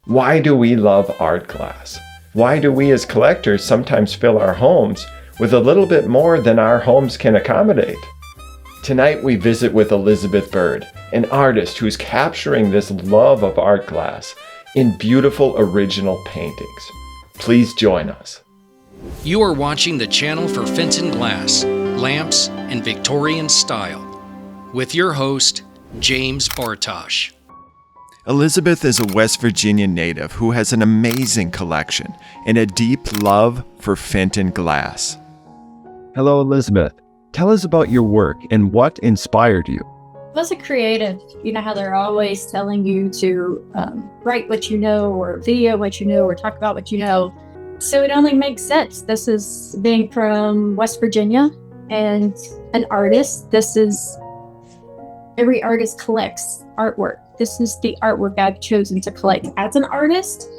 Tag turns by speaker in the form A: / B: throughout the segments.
A: Why do we love art glass? Why do we as collectors sometimes fill our homes with a little bit more than our homes can accommodate? Tonight we visit with Elisabeth Byrd, an artist who's capturing this love of art glass in beautiful original paintings. Please join us.
B: You are watching the channel for Fenton Glass, Lamps, and Victorian Style, with your host, James Bartosh.
A: Elisabeth is a West Virginia native who has an amazing collection and a deep love for Fenton glass.
C: Hello, Elisabeth. Tell us about your work and what inspired you.
D: As a creative, you know how they're always telling you to write what you know, or video what you know, or talk about what you know. So it only makes sense. This is being from West Virginia and an artist. Every artist collects artwork. This is the artwork I've chosen to collect as an artist,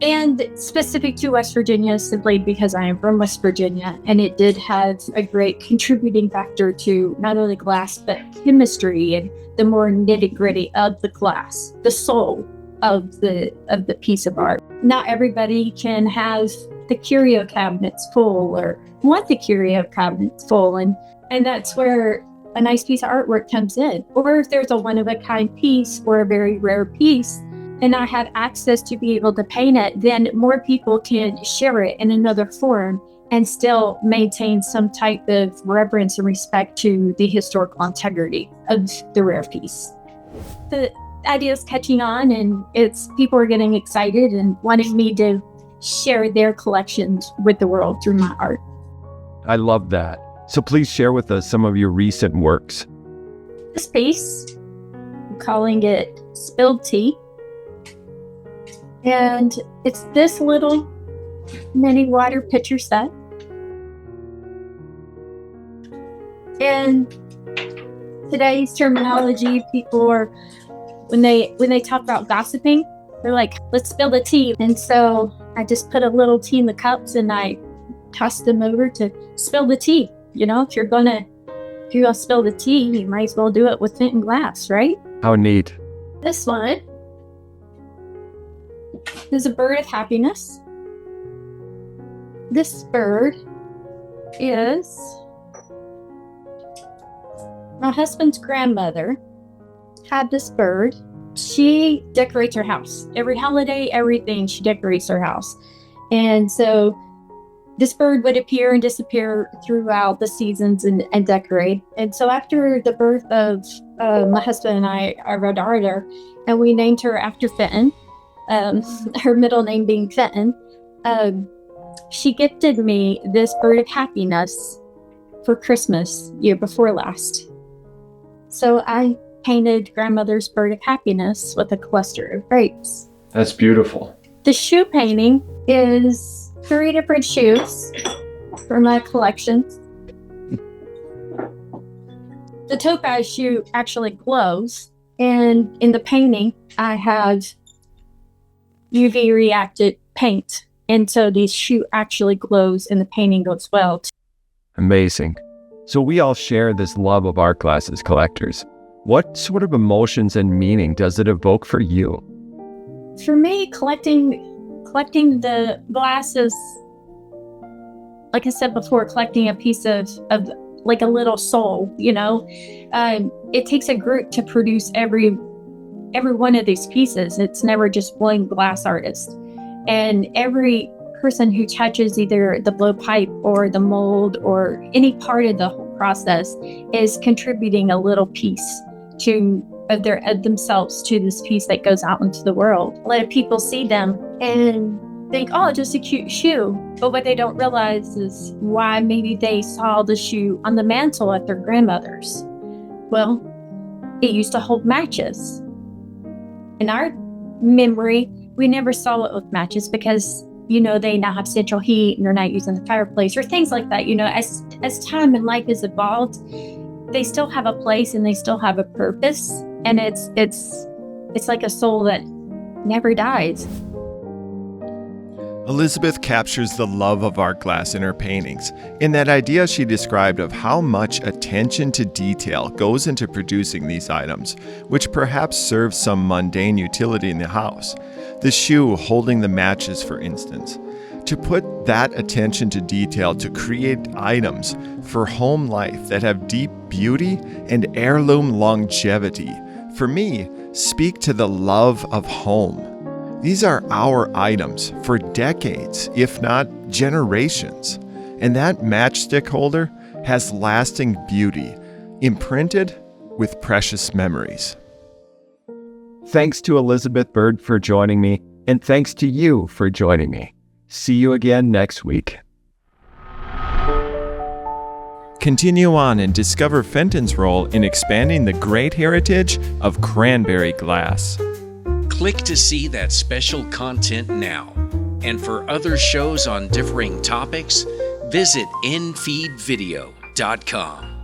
D: and specific to West Virginia simply because I am from West Virginia, and it did have a great contributing factor to not only glass, but chemistry and the more nitty-gritty of the glass, the soul of the piece of art. Not everybody can have the curio cabinets full or want the curio cabinets full, and that's where a nice piece of artwork comes in. Or if there's a one-of-a-kind piece or a very rare piece, and I have access to be able to paint it, then more people can share it in another form and still maintain some type of reverence and respect to the historical integrity of the rare piece. The idea is catching on, and people are getting excited and wanting me to share their collections with the world through my art.
C: I love that. So please share with us some of your recent works.
D: This piece, I'm calling it Spilled Tea. And it's this little mini water pitcher set. And today's terminology, people are, when they talk about gossiping, they're like, let's spill the tea. And so I just put a little tea in the cups and I tossed them over to spill the tea. You know, if you're gonna spill the tea, you might as well do it with Fenton glass, right?
C: How neat.
D: This one is a bird of happiness. This bird is my husband's grandmother had this bird. She decorates her house. Every holiday, everything, she decorates her house. And so this bird would appear and disappear throughout the seasons and decorate. And so after the birth of my husband and I, our daughter, and we named her after Fenton, her middle name being Fenton, she gifted me this bird of happiness for Christmas year before last. So I painted grandmother's bird of happiness with a cluster of grapes.
A: That's beautiful.
D: The shoe painting is 3 different shoes for my collection. The topaz shoe actually glows, and in the painting I have UV reacted paint, and so the shoe actually glows and the painting goes well.
C: Amazing. So we all share this love of art glass as collectors. What sort of emotions and meaning does it evoke for you?
D: For me, collecting the glass is, like I said before, collecting a piece of like a little soul, you know. It takes a group to produce every one of these pieces. It's never just one glass artist. And every person who touches either the blowpipe or the mold or any part of the whole process is contributing a little piece of themselves to this piece that goes out into the world. Let people see them and think, oh, just a cute shoe. But what they don't realize is why maybe they saw the shoe on the mantle at their grandmother's. Well, it used to hold matches. In our memory, we never saw it with matches because, you know, they now have central heat and they're not using the fireplace or things like that. You know, as time and life has evolved, they still have a place and they still have a purpose. And it's like a soul that never dies.
A: Elisabeth captures the love of art glass in her paintings, in that idea she described of how much attention to detail goes into producing these items, which perhaps serve some mundane utility in the house. The shoe holding the matches, for instance. To put that attention to detail to create items for home life that have deep beauty and heirloom longevity, for me, speak to the love of home. These are our items for decades, if not generations. And that matchstick holder has lasting beauty, imprinted with precious memories.
C: Thanks to Elisabeth Byrd for joining me, and thanks to you for joining me. See you again next week.
A: Continue on and discover Fenton's role in expanding the great heritage of cranberry glass.
B: Click to see that special content now. And for other shows on differing topics, visit nfeedvideo.com.